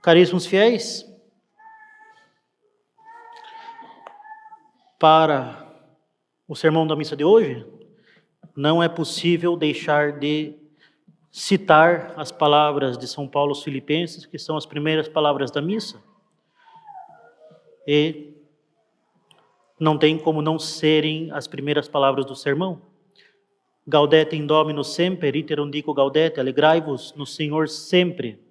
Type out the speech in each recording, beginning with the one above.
Caríssimos fiéis, para o sermão da missa de hoje, não é possível deixar de citar as palavras de São Paulo aos Filipenses, que são as primeiras palavras da missa. E não tem como não serem as primeiras palavras do sermão. Gaudete in Domino semper, iterum dico gaudete, alegrai-vos no Senhor sempre.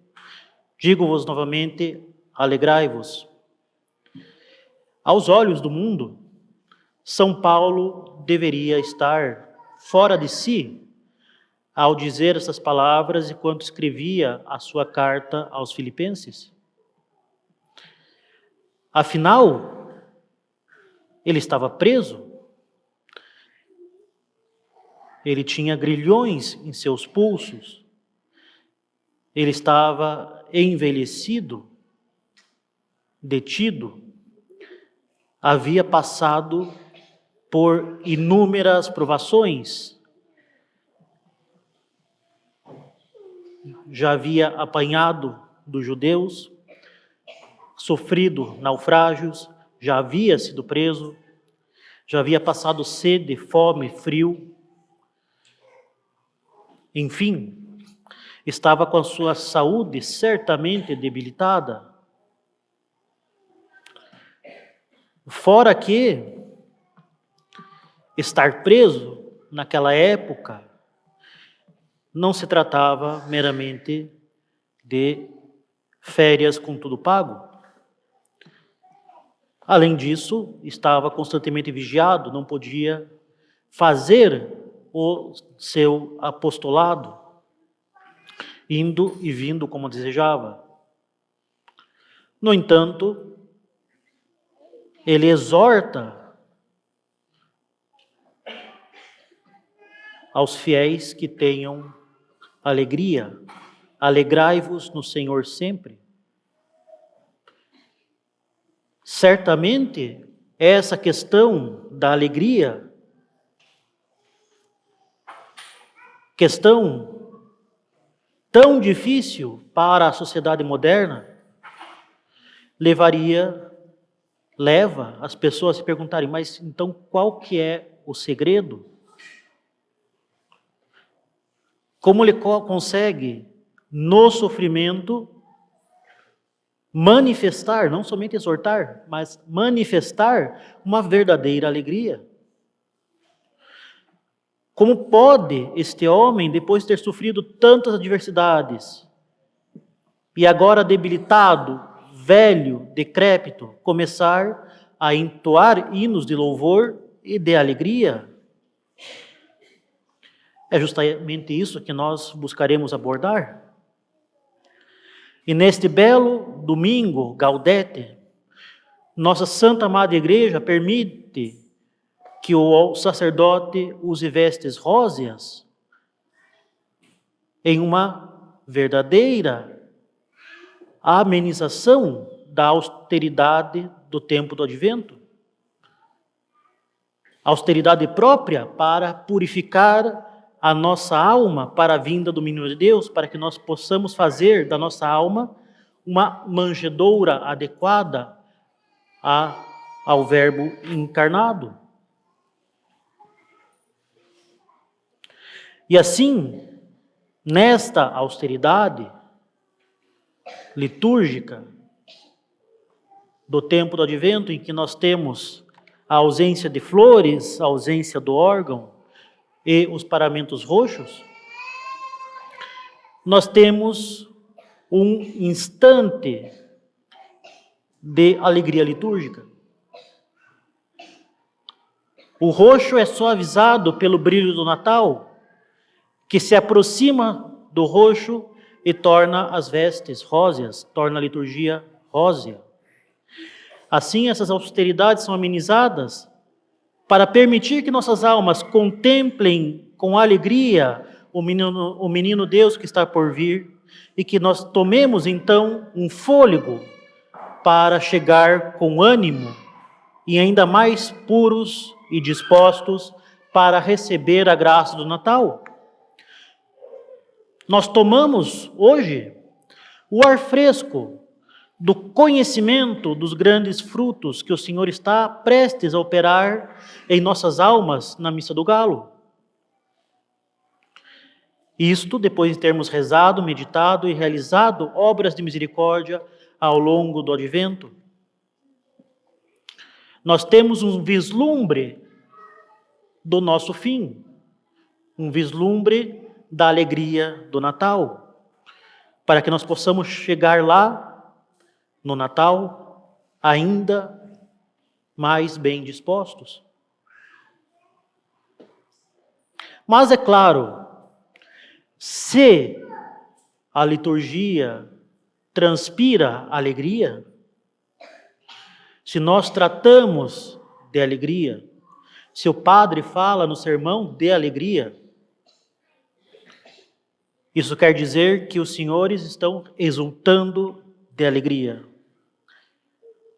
Digo-vos novamente, alegrai-vos. Aos olhos do mundo, São Paulo deveria estar fora de si ao dizer essas palavras enquanto escrevia a sua carta aos Filipenses. Afinal, ele estava preso. Ele tinha grilhões em seus pulsos. Ele estava envelhecido, detido. Havia passado por inúmeras provações. Já havia apanhado dos judeus, sofrido naufrágios, já havia sido preso, já havia passado sede, fome, frio. Enfim, estava com a sua saúde certamente debilitada. Fora que estar preso naquela época não se tratava meramente de férias com tudo pago. Além disso, estava constantemente vigiado, não podia fazer o seu apostolado, indo e vindo como desejava. No entanto, ele exorta aos fiéis que tenham alegria. Alegrai-vos no Senhor sempre. Certamente, essa questão da alegria, questão tão difícil para a sociedade moderna, leva as pessoas a se perguntarem, mas então qual que é o segredo? Como ele consegue, no sofrimento, manifestar, não somente exortar, mas manifestar uma verdadeira alegria? Como pode este homem, depois de ter sofrido tantas adversidades, e agora debilitado, velho, decrépito, começar a entoar hinos de louvor e de alegria? É justamente isso que nós buscaremos abordar. E neste belo domingo, Gaudete, nossa Santa Amada Igreja permite que o sacerdote use vestes róseas em uma verdadeira amenização da austeridade do tempo do Advento. Austeridade própria para purificar a nossa alma para a vinda do Menino de Deus, para que nós possamos fazer da nossa alma uma manjedoura adequada ao Verbo encarnado. E assim, nesta austeridade litúrgica do tempo do Advento, em que nós temos a ausência de flores, a ausência do órgão e os paramentos roxos, nós temos um instante de alegria litúrgica. O roxo é suavizado pelo brilho do Natal, que se aproxima do roxo e torna as vestes róseas, torna a liturgia rósea. Assim, essas austeridades são amenizadas para permitir que nossas almas contemplem com alegria o menino Deus que está por vir e que nós tomemos então um fôlego para chegar com ânimo e ainda mais puros e dispostos para receber a graça do Natal. Nós tomamos hoje o ar fresco do conhecimento dos grandes frutos que o Senhor está prestes a operar em nossas almas na missa do galo. Isto depois de termos rezado, meditado e realizado obras de misericórdia ao longo do advento. Nós temos um vislumbre do nosso fim, um vislumbre da alegria do Natal, para que nós possamos chegar lá no Natal ainda mais bem dispostos. Mas é claro, se a liturgia transpira alegria, se nós tratamos de alegria, se o padre fala no sermão de alegria, isso quer dizer que os senhores estão exultando de alegria.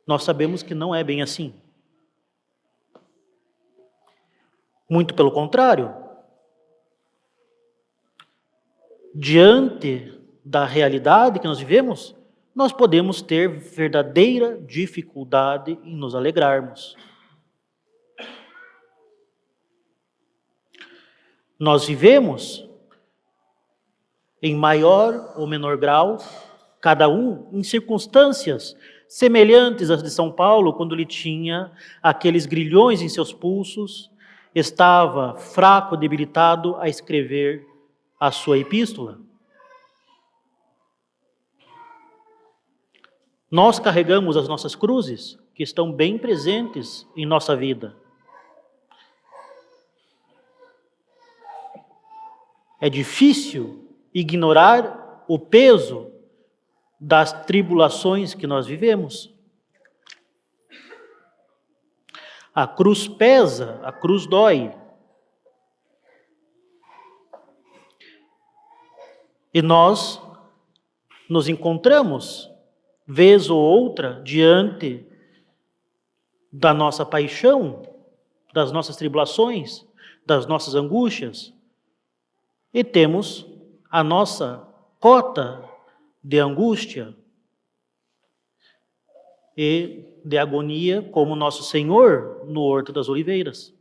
Nós sabemos que não é bem assim. Muito pelo contrário. Diante da realidade que nós vivemos, nós podemos ter verdadeira dificuldade em nos alegrarmos. Nós vivemos, em maior ou menor grau, cada um em circunstâncias semelhantes às de São Paulo, quando ele tinha aqueles grilhões em seus pulsos, estava fraco, debilitado a escrever a sua epístola. Nós carregamos as nossas cruzes, que estão bem presentes em nossa vida. É difícil ignorar o peso das tribulações que nós vivemos. A cruz pesa, a cruz dói. E nós nos encontramos, vez ou outra, diante da nossa paixão, das nossas tribulações, das nossas angústias, e temos a nossa cota de angústia e de agonia, como nosso Senhor no Horto das Oliveiras.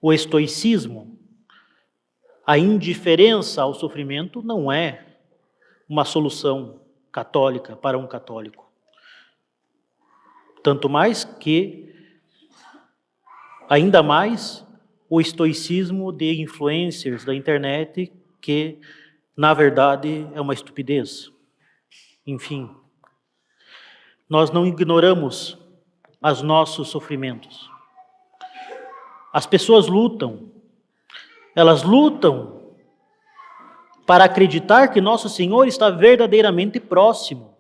O estoicismo, a indiferença ao sofrimento, não é uma solução católica para um católico. Tanto mais que, ainda mais, o estoicismo de influencers da internet, que, na verdade, é uma estupidez. Enfim, nós não ignoramos os nossos sofrimentos. As pessoas lutam, elas lutam para acreditar que nosso Senhor está verdadeiramente próximo,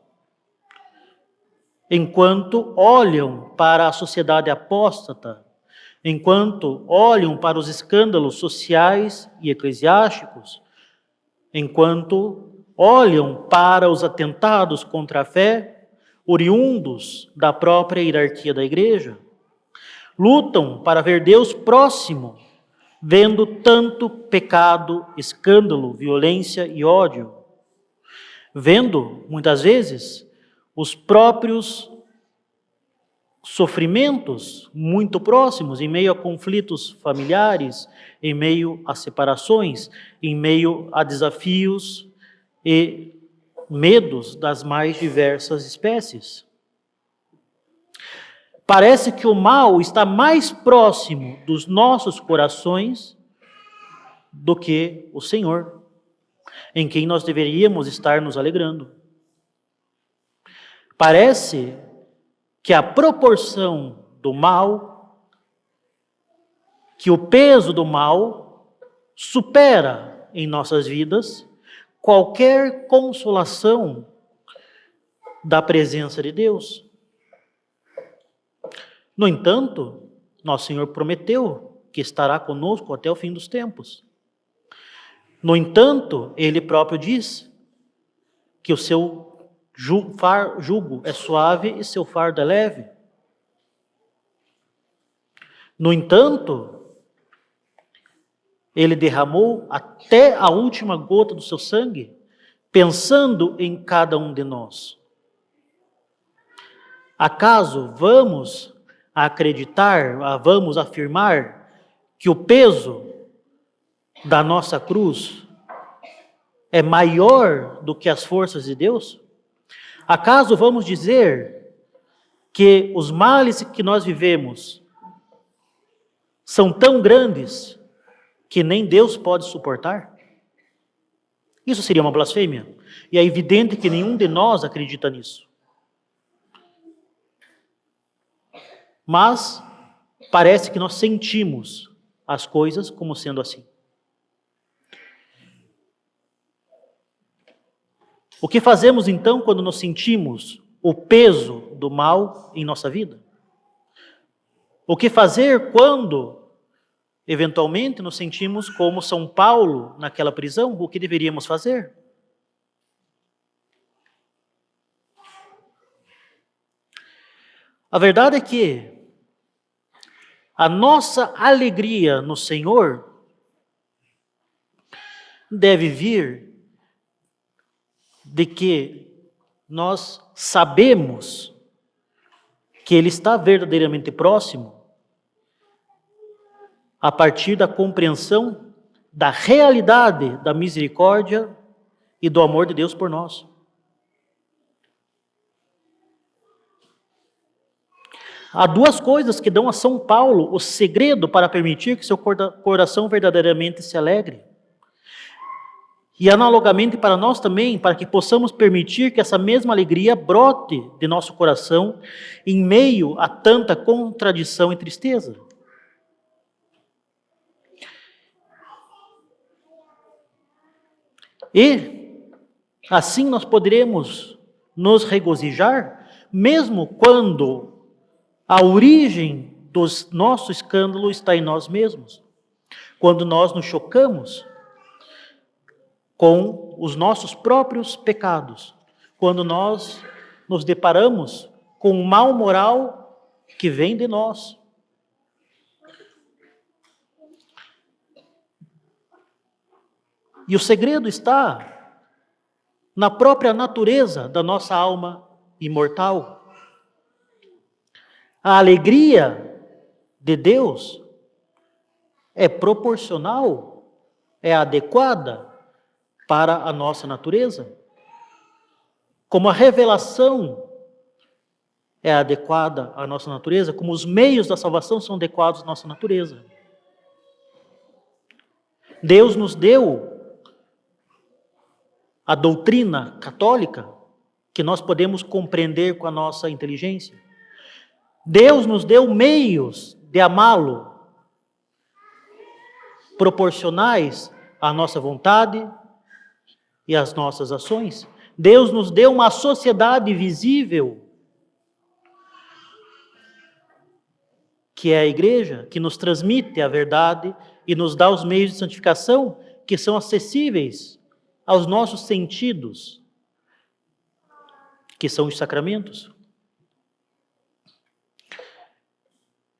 enquanto olham para a sociedade apóstata, enquanto olham para os escândalos sociais e eclesiásticos, enquanto olham para os atentados contra a fé, oriundos da própria hierarquia da igreja. Lutam para ver Deus próximo, vendo tanto pecado, escândalo, violência e ódio. Vendo, muitas vezes, os próprios sofrimentos muito próximos, em meio a conflitos familiares, em meio a separações, em meio a desafios e medos das mais diversas espécies. Parece que o mal está mais próximo dos nossos corações do que o Senhor, em quem nós deveríamos estar nos alegrando. Parece que a proporção do mal, que o peso do mal supera em nossas vidas qualquer consolação da presença de Deus. No entanto, nosso Senhor prometeu que estará conosco até o fim dos tempos. No entanto, Ele próprio diz que o seu jugo é suave e seu fardo é leve. No entanto, Ele derramou até a última gota do seu sangue pensando em cada um de nós. Acaso vamos acreditar, vamos afirmar que o peso da nossa cruz é maior do que as forças de Deus? Acaso vamos dizer que os males que nós vivemos são tão grandes que nem Deus pode suportar? Isso seria uma blasfêmia. E é evidente que nenhum de nós acredita nisso. Mas parece que nós sentimos as coisas como sendo assim. O que fazemos então quando nós sentimos o peso do mal em nossa vida? O que fazer quando, eventualmente, nos sentimos como São Paulo naquela prisão? O que deveríamos fazer? A verdade é que a nossa alegria no Senhor deve vir de que nós sabemos que Ele está verdadeiramente próximo a partir da compreensão da realidade da misericórdia e do amor de Deus por nós. Há duas coisas que dão a São Paulo o segredo para permitir que seu coração verdadeiramente se alegre. E analogamente para nós também, para que possamos permitir que essa mesma alegria brote de nosso coração em meio a tanta contradição e tristeza. E assim nós poderemos nos regozijar, mesmo quando a origem do nosso escândalo está em nós mesmos. Quando nós nos chocamos com os nossos próprios pecados, quando nós nos deparamos com um mal moral que vem de nós. E o segredo está na própria natureza da nossa alma imortal. A alegria de Deus é proporcional, é adequada para a nossa natureza. Como a revelação é adequada à nossa natureza, como os meios da salvação são adequados à nossa natureza. Deus nos deu a doutrina católica que nós podemos compreender com a nossa inteligência. Deus nos deu meios de amá-lo, proporcionais à nossa vontade e às nossas ações. Deus nos deu uma sociedade visível, que é a igreja, que nos transmite a verdade e nos dá os meios de santificação que são acessíveis aos nossos sentidos, que são os sacramentos.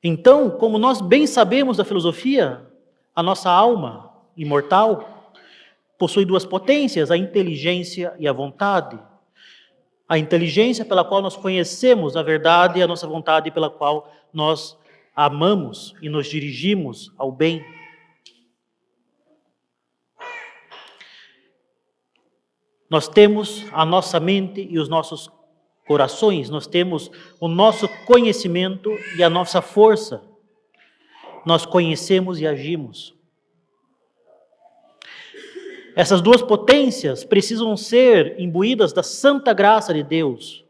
Então, como nós bem sabemos da filosofia, a nossa alma imortal possui duas potências, a inteligência e a vontade. A inteligência pela qual nós conhecemos a verdade e a nossa vontade pela qual nós amamos e nos dirigimos ao bem. Nós temos a nossa mente e os nossos corações, nós temos o nosso conhecimento e a nossa força. Nós conhecemos e agimos. Essas duas potências precisam ser imbuídas da santa graça de Deus,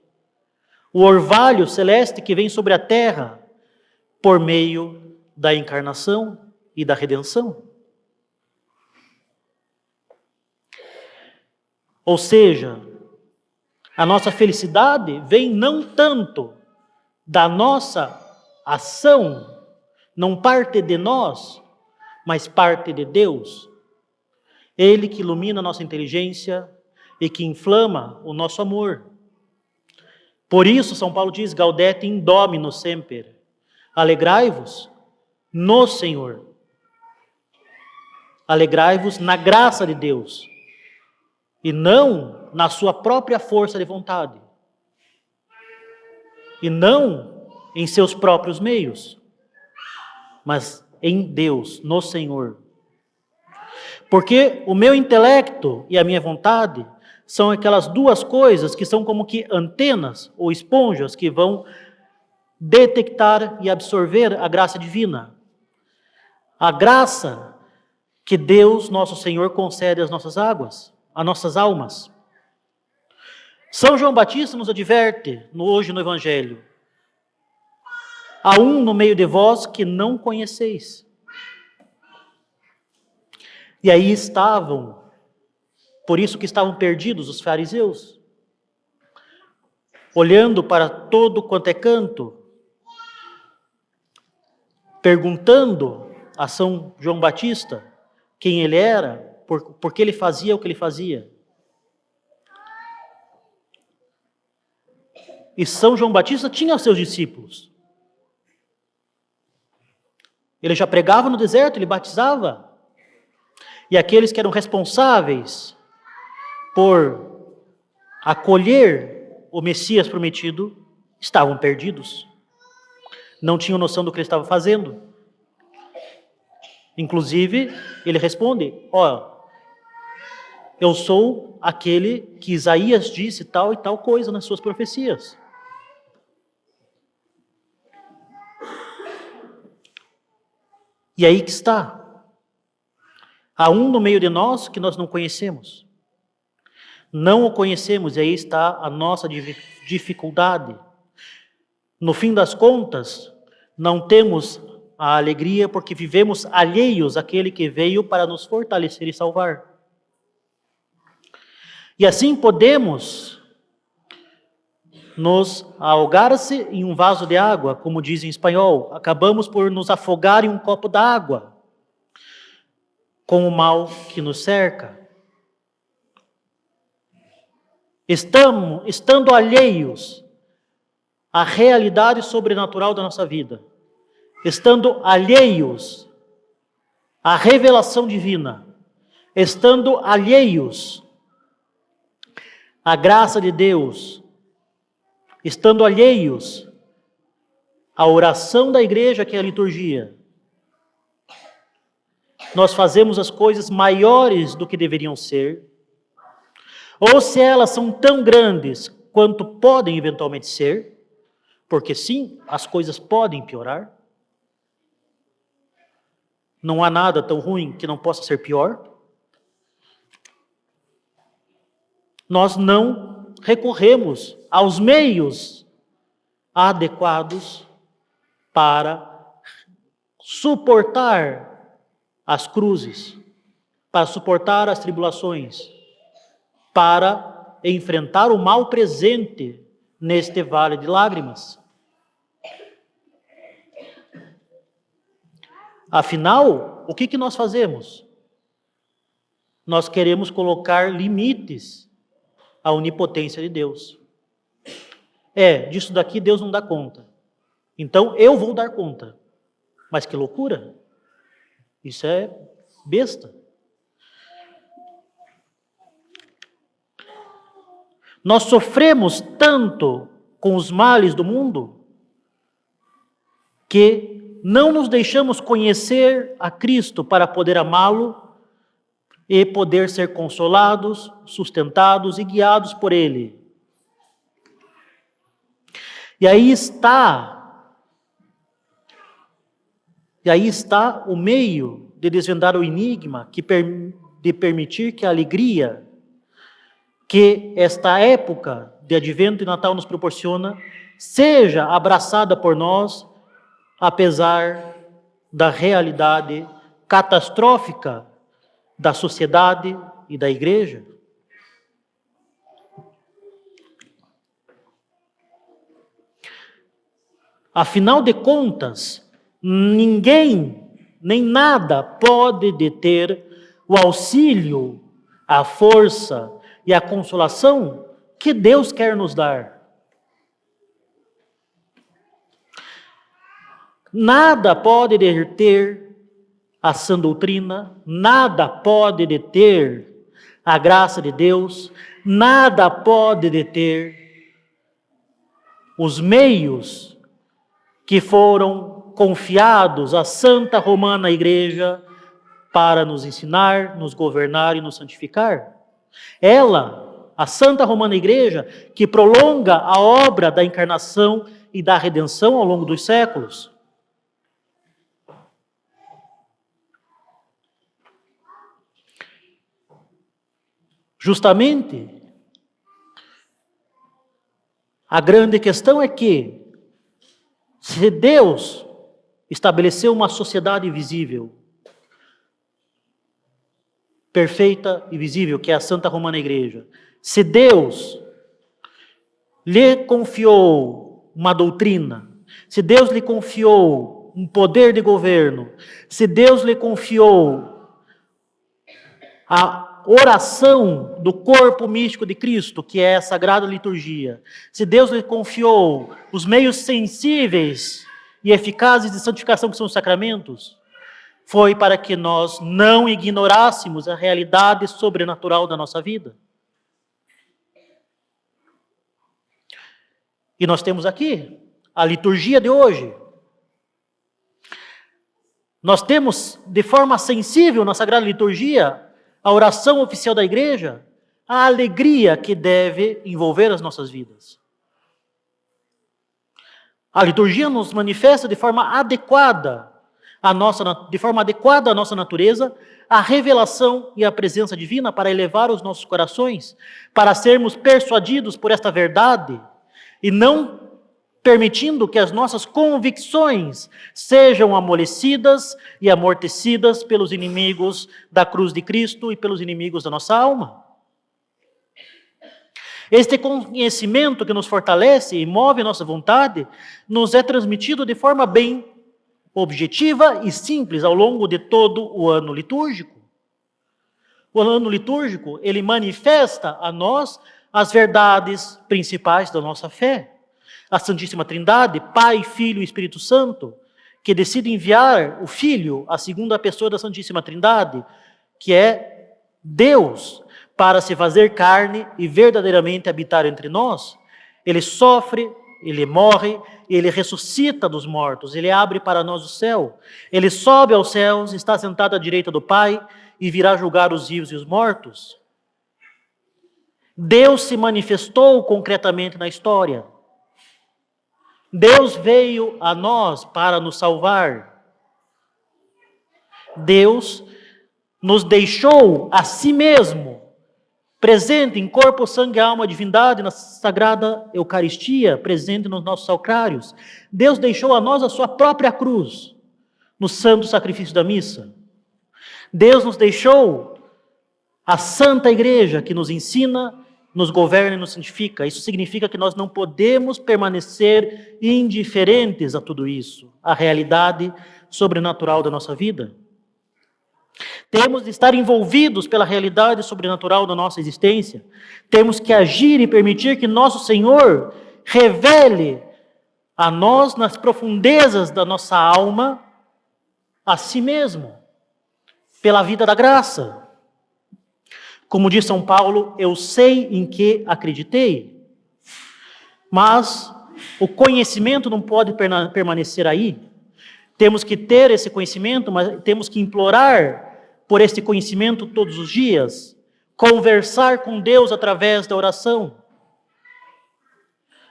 o orvalho celeste que vem sobre a terra por meio da encarnação e da redenção. Ou seja, a nossa felicidade vem não tanto da nossa ação, não parte de nós, mas parte de Deus. Ele que ilumina a nossa inteligência e que inflama o nosso amor. Por isso, São Paulo diz, Gaudete in Domino semper. Alegrai-vos no Senhor. Alegrai-vos na graça de Deus. e não na sua própria força de vontade, e não em seus próprios meios, mas em Deus, no Senhor. Porque o meu intelecto e a minha vontade são aquelas duas coisas que são como que antenas ou esponjas que vão detectar e absorver a graça divina. A graça que Deus, nosso Senhor, concede às nossas águas, às nossas almas. São João Batista nos adverte, hoje no Evangelho: há um no meio de vós que não conheceis. E aí estavam, por isso que estavam perdidos os fariseus, olhando para todo quanto é canto, perguntando a São João Batista quem ele era, por que ele fazia o que ele fazia. E São João Batista tinha seus discípulos. Ele já pregava no deserto, ele batizava. E aqueles que eram responsáveis por acolher o Messias prometido estavam perdidos. Não tinham noção do que ele estava fazendo. Inclusive, ele responde: eu sou aquele que Isaías disse tal e tal coisa nas suas profecias. E aí que está. Há um no meio de nós que nós não conhecemos. Não o conhecemos, e aí está a nossa dificuldade. No fim das contas, não temos a alegria porque vivemos alheios àquele que veio para nos fortalecer e salvar. E assim podemos nos ahogar-se em um vaso de água, como diz em espanhol. Acabamos por nos afogar em um copo d'água, com o mal que nos cerca. Estando alheios à realidade sobrenatural da nossa vida, estando alheios à revelação divina, estando alheios à graça de Deus, estando alheios à oração da igreja, que é a liturgia, nós fazemos as coisas maiores do que deveriam ser, ou se elas são tão grandes quanto podem eventualmente ser, porque sim, as coisas podem piorar. Não há nada tão ruim que não possa ser pior. Nós não recorremos aos meios adequados para suportar as cruzes, para suportar as tribulações, para enfrentar o mal presente neste vale de lágrimas. Afinal, o que nós fazemos? Nós queremos colocar limites à onipotência de Deus. Disso daqui Deus não dá conta. Então eu vou dar conta. Mas que loucura! Isso é besta. Nós sofremos tanto com os males do mundo que não nos deixamos conhecer a Cristo para poder amá-lo e poder ser consolados, sustentados e guiados por Ele. E aí está o meio de desvendar o enigma de permitir que a alegria que esta época de Advento e Natal nos proporciona seja abraçada por nós, apesar da realidade catastrófica da sociedade e da igreja. Afinal de contas, ninguém, nem nada pode deter o auxílio, a força e a consolação que Deus quer nos dar. Nada pode deter a sã doutrina, nada pode deter a graça de Deus, nada pode deter os meios que foram confiados à Santa Romana Igreja para nos ensinar, nos governar e nos santificar. Ela, a Santa Romana Igreja, que prolonga a obra da encarnação e da redenção ao longo dos séculos. Justamente, a grande questão é que, se Deus estabeleceu uma sociedade visível, perfeita e visível, que é a Santa Romana Igreja, se Deus lhe confiou uma doutrina, se Deus lhe confiou um poder de governo, se Deus lhe confiou a oração do corpo místico de Cristo, que é a Sagrada Liturgia, se Deus lhe confiou os meios sensíveis e eficazes de santificação, que são os sacramentos, foi para que nós não ignorássemos a realidade sobrenatural da nossa vida. E nós temos aqui a liturgia de hoje. Nós temos, de forma sensível na Sagrada Liturgia, a oração oficial da Igreja, a alegria que deve envolver as nossas vidas. A liturgia nos manifesta de forma adequada à nossa natureza, a revelação e a presença divina para elevar os nossos corações, para sermos persuadidos por esta verdade e não permitindo que as nossas convicções sejam amolecidas e amortecidas pelos inimigos da cruz de Cristo e pelos inimigos da nossa alma. Este conhecimento que nos fortalece e move a nossa vontade nos é transmitido de forma bem objetiva e simples ao longo de todo o ano litúrgico. O ano litúrgico, ele manifesta a nós as verdades principais da nossa fé. A Santíssima Trindade, Pai, Filho e Espírito Santo, que decide enviar o Filho, a segunda pessoa da Santíssima Trindade, que é Deus, para se fazer carne e verdadeiramente habitar entre nós. Ele sofre, ele morre, ele ressuscita dos mortos, ele abre para nós o céu. Ele sobe aos céus, está sentado à direita do Pai e virá julgar os vivos e os mortos. Deus se manifestou concretamente na história. Deus veio a nós para nos salvar. Deus nos deixou a si mesmo, presente em corpo, sangue, alma, divindade, na Sagrada Eucaristia, presente nos nossos sacrários. Deus deixou a nós a sua própria cruz, no santo sacrifício da missa. Deus nos deixou a Santa Igreja, que nos ensina, nos governa e nos santifica. Isso significa que nós não podemos permanecer indiferentes a tudo isso, à realidade sobrenatural da nossa vida. Temos de estar envolvidos pela realidade sobrenatural da nossa existência. Temos que agir e permitir que nosso Senhor revele a nós, nas profundezas da nossa alma, a si mesmo, pela vida da graça. Como diz São Paulo, eu sei em que acreditei. Mas o conhecimento não pode permanecer aí. Temos que ter esse conhecimento, mas temos que implorar por esse conhecimento todos os dias. Conversar com Deus através da oração,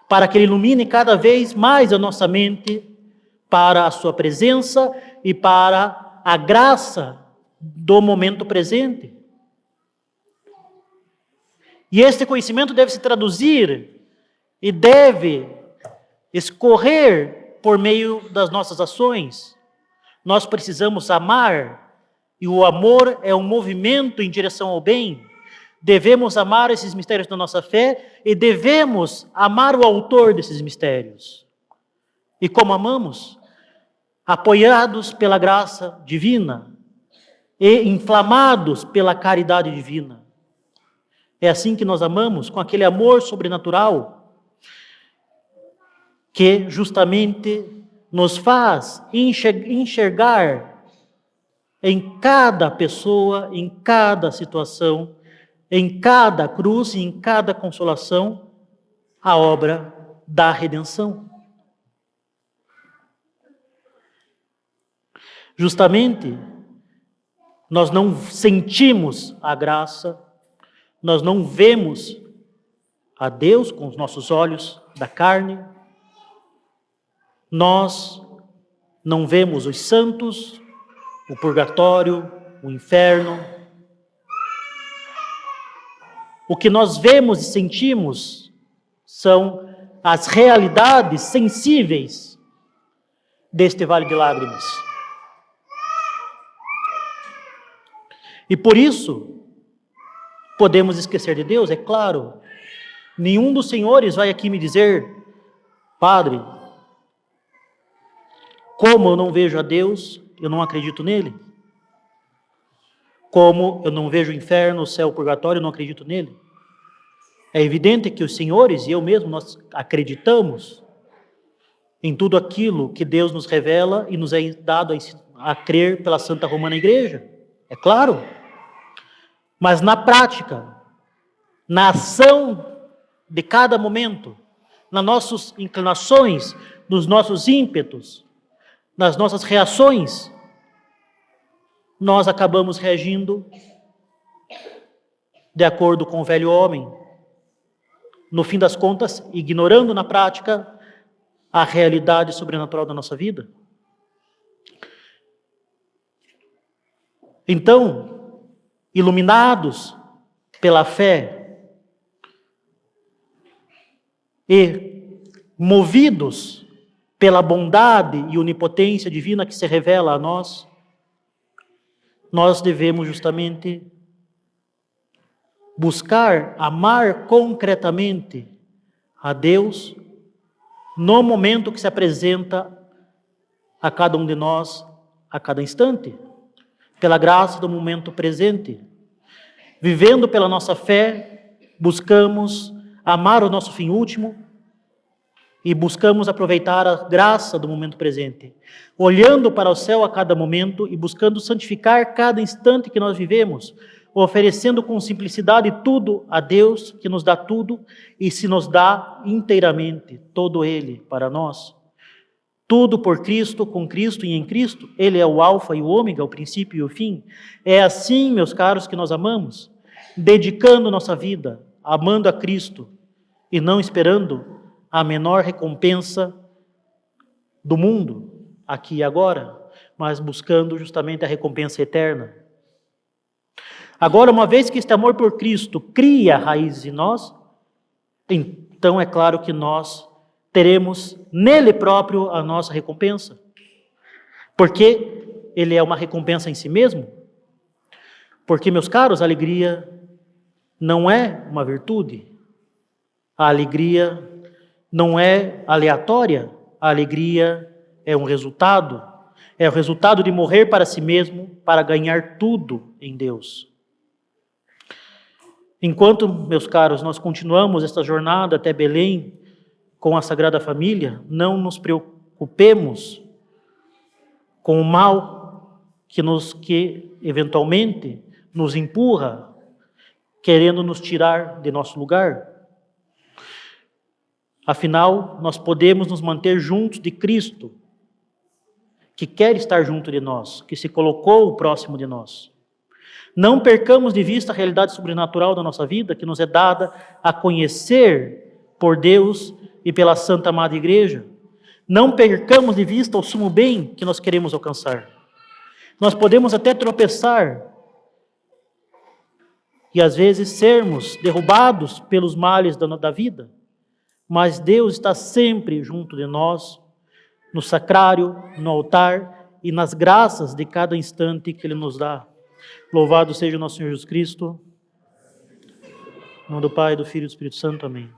para que Ele ilumine cada vez mais a nossa mente para a sua presença e para a graça do momento presente. E este conhecimento deve se traduzir e deve escorrer por meio das nossas ações. Nós precisamos amar, e o amor é um movimento em direção ao bem. Devemos amar esses mistérios da nossa fé e devemos amar o autor desses mistérios. E como amamos? Apoiados pela graça divina e inflamados pela caridade divina. É assim que nós amamos, com aquele amor sobrenatural que justamente nos faz enxergar em cada pessoa, em cada situação, em cada cruz e em cada consolação, a obra da redenção. Justamente, nós não sentimos a graça, nós não vemos a Deus com os nossos olhos da carne, nós não vemos os santos, o purgatório, o inferno. O que nós vemos e sentimos são as realidades sensíveis deste vale de lágrimas. E por isso, podemos esquecer de Deus, é claro. Nenhum dos senhores vai aqui me dizer, Padre, como eu não vejo a Deus, eu não acredito nele. Como eu não vejo o inferno, o céu, o purgatório, eu não acredito nele. É evidente que os senhores e eu mesmo, nós acreditamos em tudo aquilo que Deus nos revela e nos é dado a crer pela Santa Romana Igreja. É claro. Mas na prática, na ação de cada momento, nas nossas inclinações, nos nossos ímpetos, nas nossas reações, nós acabamos reagindo de acordo com o velho homem. No fim das contas, ignorando na prática a realidade sobrenatural da nossa vida. Então, iluminados pela fé e movidos pela bondade e onipotência divina que se revela a nós, nós devemos justamente buscar amar concretamente a Deus no momento que se apresenta a cada um de nós, a cada instante, pela graça do momento presente. Vivendo pela nossa fé, buscamos amar o nosso fim último e buscamos aproveitar a graça do momento presente, olhando para o céu a cada momento e buscando santificar cada instante que nós vivemos, oferecendo com simplicidade tudo a Deus, que nos dá tudo e se nos dá inteiramente, todo Ele para nós. Tudo por Cristo, com Cristo e em Cristo. Ele é o alfa e o ômega, o princípio e o fim. É assim, meus caros, que nós amamos, dedicando nossa vida, amando a Cristo e não esperando a menor recompensa do mundo, aqui e agora, mas buscando justamente a recompensa eterna. Agora, uma vez que este amor por Cristo cria raízes em nós, então é claro que nós teremos nele próprio a nossa recompensa. Porque ele é uma recompensa em si mesmo. Porque, meus caros, a alegria não é uma virtude. A alegria não é aleatória. A alegria é um resultado. É o resultado de morrer para si mesmo, para ganhar tudo em Deus. Enquanto, meus caros, nós continuamos esta jornada até Belém com a Sagrada Família, não nos preocupemos com o mal que eventualmente nos empurra, querendo nos tirar de nosso lugar. Afinal, nós podemos nos manter juntos de Cristo, que quer estar junto de nós, que se colocou próximo de nós. Não percamos de vista a realidade sobrenatural da nossa vida, que nos é dada a conhecer por Deus e pela Santa Amada Igreja. Não percamos de vista o sumo bem que nós queremos alcançar. Nós podemos até tropeçar e às vezes sermos derrubados pelos males da vida, mas Deus está sempre junto de nós, no sacrário, no altar e nas graças de cada instante que Ele nos dá. Louvado seja o nosso Senhor Jesus Cristo. Em nome do Pai, do Filho e do Espírito Santo. Amém.